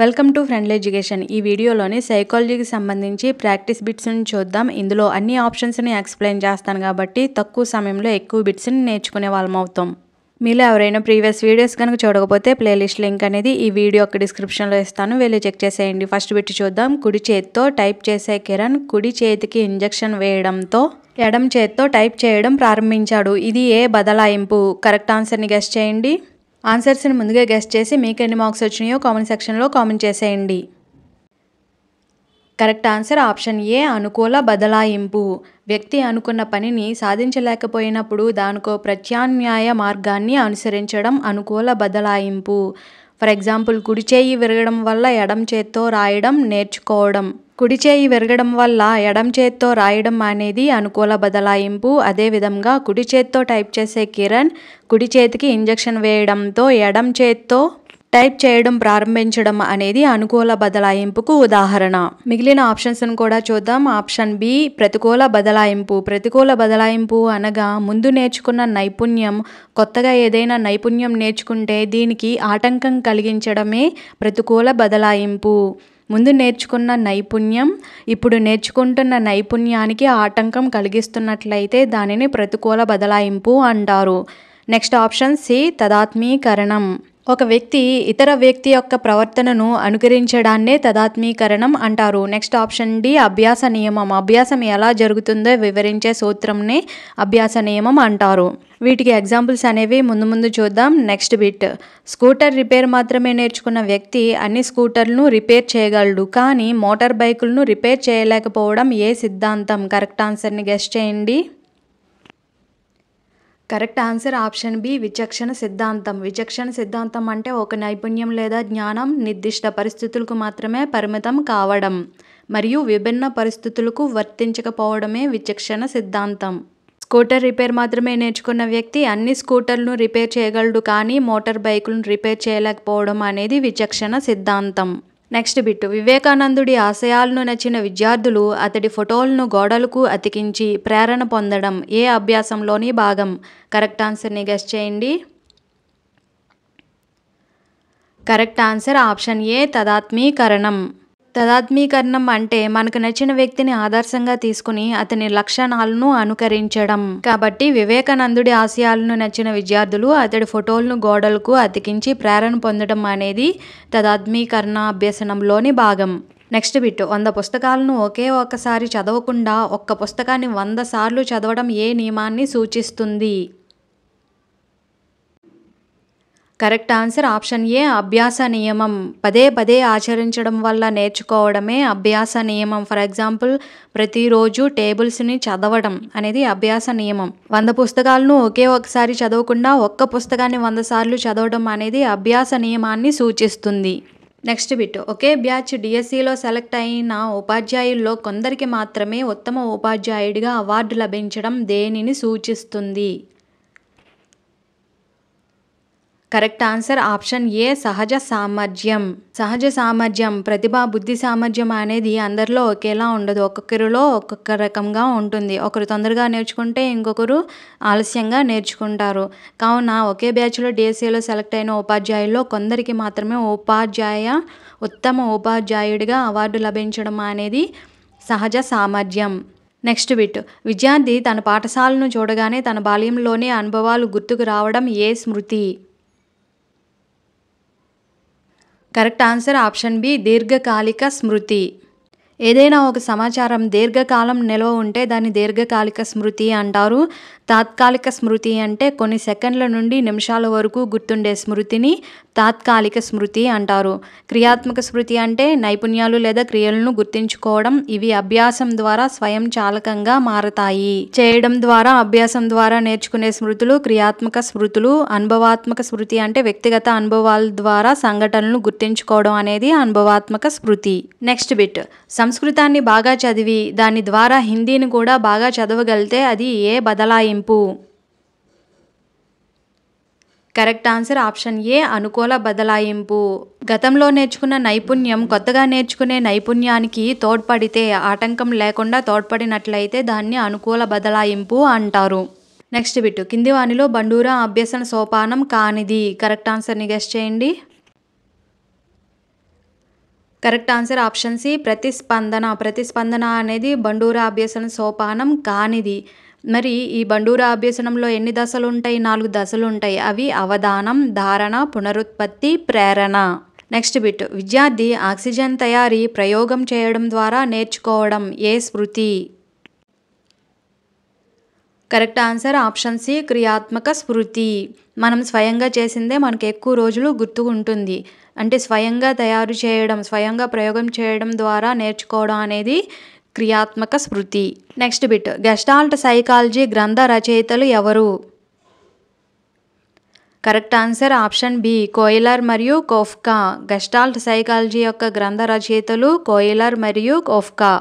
Welcome to friendly education. ఈ వీడియోలోని సైకాలజీకి సంబంధించి ప్రాక్టీస్ బిట్స్ని చూద్దాం. ఇందులో అన్ని ఆప్షన్స్ని ఎక్స్ప్లెయిన్ చేస్తాను కాబట్టి తక్కువ సమయంలో ఎక్కువ బిట్స్ని నేర్చుకునే వాళ్ళం అవుతాం. మీలో ఎవరైనా ప్రీవియస్ వీడియోస్ కనుక చూడకపోతే ప్లేలిస్ట్ లింక్ అనేది ఈ వీడియో యొక్క డిస్క్రిప్షన్లో ఇస్తాను, వెళ్ళి చెక్ చేసేయండి. ఫస్ట్ బిట్ చూద్దాం. కుడి చేతితో టైప్ చేసే కిరణ్ కుడి చేతికి ఇంజెక్షన్ వేయడంతో ఎడమ చేతితో టైప్ చేయడం ప్రారంభించాడు. ఇది ఏ బదలాయింపు? కరెక్ట్ ఆన్సర్ని గెస్ చేయండి. ఆన్సర్స్ని ముందుగా గెస్ట్ చేసి మీకు ఎన్ని మార్క్స్ వచ్చినాయో కామెంట్ సెక్షన్లో కామెంట్ చేసేయండి. కరెక్ట్ ఆన్సర్ ఆప్షన్ ఏ అనుకూల బదలాయింపు. వ్యక్తి అనుకున్న పనిని సాధించలేకపోయినప్పుడు దానికో ప్రత్యామ్నాయ మార్గాన్ని అనుసరించడం అనుకూల బదలాయింపు. ఫర్ ఎగ్జాంపుల్, కుడి చేయి విరగడం వల్ల ఎడమ చేత్తో రాయడం నేర్చుకోవడం. కుడి చేయి విరగడం వల్ల ఎడమ చేత్తో రాయడం అనేది అనుకూల బదలాయింపు. అదేవిధంగా కుడి చేత్తో టైప్ చేసే కిరణ్ కుడి చేతికి ఇంజెక్షన్ వేయడంతో ఎడమ చేత్తో టైప్ చేయడం ప్రారంభించడం అనేది అనుకూల బదలాయింపుకు ఉదాహరణ. మిగిలిన ఆప్షన్స్ను కూడా చూద్దాం. ఆప్షన్ బి ప్రతికూల బదలాయింపు. ప్రతికూల బదలాయింపు అనగా ముందు నేర్చుకున్న నైపుణ్యం కొత్తగా ఏదైనా నైపుణ్యం నేర్చుకుంటే దీనికి ఆటంకం కలిగించడమే ప్రతికూల బదలాయింపు. ముందు నేర్చుకున్న నైపుణ్యం ఇప్పుడు నేర్చుకుంటున్న నైపుణ్యానికి ఆటంకం కలిగిస్తున్నట్లయితే దానిని ప్రతికూల బదలాయింపు అంటారు. నెక్స్ట్ ఆప్షన్ సి తదాత్మీకరణం. ఒక వ్యక్తి ఇతర వ్యక్తి యొక్క ప్రవర్తనను అనుకరించడాన్నే తదాత్మీకరణం అంటారు. నెక్స్ట్ ఆప్షన్ డి అభ్యాస నియమం. అభ్యాసం ఎలా జరుగుతుందో వివరించే సూత్రంనే అభ్యాస నియమం అంటారు. వీటికి ఎగ్జాంపుల్స్ అనేవి ముందు చూద్దాం. Next bit. స్కూటర్ రిపేర్ మాత్రమే నేర్చుకున్న వ్యక్తి అన్ని స్కూటర్లను రిపేర్ చేయగలడు, కానీ మోటార్ బైకులను రిపేర్ చేయలేకపోవడం ఏ సిద్ధాంతం? కరెక్ట్ ఆన్సర్ని గెస్ చేయండి. కరెక్ట్ ఆన్సర్ ఆప్షన్ బి విచక్షణ సిద్ధాంతం. విచక్షణ సిద్ధాంతం అంటే ఒక నైపుణ్యం లేదా జ్ఞానం నిర్దిష్ట పరిస్థితులకు మాత్రమే పరిమితం కావడం మరియు విభిన్న పరిస్థితులకు వర్తించకపోవడమే విచక్షణ సిద్ధాంతం. స్కూటర్ రిపేర్ మాత్రమే నేర్చుకున్న వ్యక్తి అన్ని స్కూటర్లను రిపేర్ చేయగలడు, కానీ మోటార్ బైకులను రిపేర్ చేయలేకపోవడం అనేది విచక్షణ సిద్ధాంతం. Next bit. వివేకానందుడి ఆశయాలను నచ్చిన విద్యార్థులు అతడి ఫోటోలను గోడలకు అతికించి ప్రేరణ పొందడం ఏ అభ్యాసంలోని భాగం? కరెక్ట్ ఆన్సర్ని గెస్ చేయండి. కరెక్ట్ ఆన్సర్ ఆప్షన్ ఏ తదాత్మీకరణం. తదాత్మీకరణం అంటే మనకు నచ్చిన వ్యక్తిని ఆదర్శంగా తీసుకుని అతని లక్షణాలను అనుకరించడం. కాబట్టి వివేకానందుడి ఆశయాలను నచ్చిన విద్యార్థులు అతడి ఫోటోలను గోడలకు అతికించి ప్రేరణ పొందడం అనేది తదాత్మీకరణ అభ్యసనంలోని భాగం. Next bit. 100 పుస్తకాలను ఒకే ఒక్కసారి చదవకుండా ఒక్క పుస్తకాన్ని 100 సార్లు చదవడం ఏ నియమాన్ని సూచిస్తుంది? కరెక్ట్ ఆన్సర్ ఆప్షన్ ఏ అభ్యాస నియమం. పదే పదే ఆచరించడం వల్ల నేర్చుకోవడమే అభ్యాస నియమం. ఫర్ ఎగ్జాంపుల్, ప్రతిరోజు టేబుల్స్ని చదవడం అనేది అభ్యాస నియమం. 100 పుస్తకాలను ఒకే ఒకసారి చదవకుండా ఒక్క పుస్తకాన్ని 100 సార్లు చదవడం అనేది అభ్యాస నియమాన్ని సూచిస్తుంది. Next bit. ఒకే బ్యాచ్ డిఎస్సిలో సెలెక్ట్ అయిన ఉపాధ్యాయుల్లో కొందరికి మాత్రమే ఉత్తమ ఉపాధ్యాయుడిగా అవార్డు లభించడం దేనిని సూచిస్తుంది? కరెక్ట్ ఆన్సర్ ఆప్షన్ ఏ సహజ సామర్థ్యం. సహజ సామర్థ్యం, ప్రతిభ, బుద్ధి సామర్థ్యం అనేది అందరిలో ఒకేలా ఉండదు. ఒక్కొక్కరిలో ఒక్కొక్క రకంగా ఉంటుంది. ఒకరు తొందరగా నేర్చుకుంటే ఇంకొకరు ఆలస్యంగా నేర్చుకుంటారు. కావున ఒకే బ్యాచ్లో డిఎస్సిలో సెలెక్ట్ అయిన ఉపాధ్యాయుల్లో కొందరికి మాత్రమే ఉత్తమ ఉపాధ్యాయుడిగా అవార్డు లభించడం అనేది సహజ సామర్థ్యం. Next bit. విద్యార్థి తన పాఠశాలను చూడగానే తన బాల్యంలోని అనుభవాలు గుర్తుకు రావడం ఏ స్మృతి? కరెక్ట్ ఆన్సర్ ఆప్షన్ బి దీర్ఘకాలిక స్మృతి. ఏదైనా ఒక సమాచారం దీర్ఘకాలం నిల్వ ఉంటే దాన్ని దీర్ఘకాలిక స్మృతి అంటారు. తాత్కాలిక స్మృతి అంటే కొన్ని సెకండ్ల నుండి నిమిషాల వరకు గుర్తుండే స్మృతిని తాత్కాలిక స్మృతి అంటారు. క్రియాత్మక స్మృతి అంటే నైపుణ్యాలు లేదా క్రియలను గుర్తుంచుకోవడం. ఇవి అభ్యాసం ద్వారా స్వయం చాలకంగా మారతాయి. చేయడం ద్వారా అభ్యాసం ద్వారా నేర్చుకునే స్మృతులు క్రియాత్మక స్మృతులు. అనుభవాత్మక స్మృతి అంటే వ్యక్తిగత అనుభవాల ద్వారా సంఘటనలను గుర్తుంచుకోవడం అనేది అనుభవాత్మక స్మృతి. Next bit. సంస్కృతాన్ని బాగా చదివి దాని ద్వారా హిందీని కూడా బాగా చదవగలిగితే అది ఏ బదలాయింపు? కరెక్ట్ ఆన్సర్ ఆప్షన్ ఏ అనుకూల బదలాయింపు. గతంలో నేర్చుకున్న నైపుణ్యం కొత్తగా నేర్చుకునే నైపుణ్యానికి తోడ్పడితే ఆటంకం లేకుండా తోడ్పడినట్లయితే దాన్ని అనుకూల బదలాయింపు అంటారు. Next bit. కింది వానిలో బండూరా అభ్యసన సోపానం కానిది? కరెక్ట్ ఆన్సర్ని గెస్ చేయండి. కరెక్ట్ ఆన్సర్ ఆప్షన్ సి ప్రతిస్పందన. ప్రతిస్పందన అనేది బండూరా అభ్యసన సోపానం కానిది. మరి ఈ బండూరా అభ్యసనంలో ఎన్ని దశలుంటాయి? 4 దశలుంటాయి. అవి అవధానం, ధారణ, పునరుత్పత్తి, ప్రేరణ. Next bit. విద్యార్థి ఆక్సిజన్ తయారీ ప్రయోగం చేయడం ద్వారా నేర్చుకోవడం. ఏ స్మృతి? కరెక్ట్ ఆన్సర్ ఆప్షన్ సి క్రియాత్మక స్మృతి. మనం స్వయంగా చేసిందే మనకు ఎక్కువ రోజులు గుర్తుకుంటుంది. అంటే స్వయంగా తయారు చేయడం, స్వయంగా ప్రయోగం చేయడం ద్వారా నేర్చుకోవడం అనేది క్రియాత్మక స్మృతి. Next bit. గెస్టాల్ట్ సైకాలజీ గ్రంథ రచయితలు ఎవరు? Correct answer option B Kohler మరియు కోఫ్కా. గెస్టాల్ట్ సైకాలజీ యొక్క గ్రంథ రచయితలు కోయిలర్ మరియు కోఫ్కా.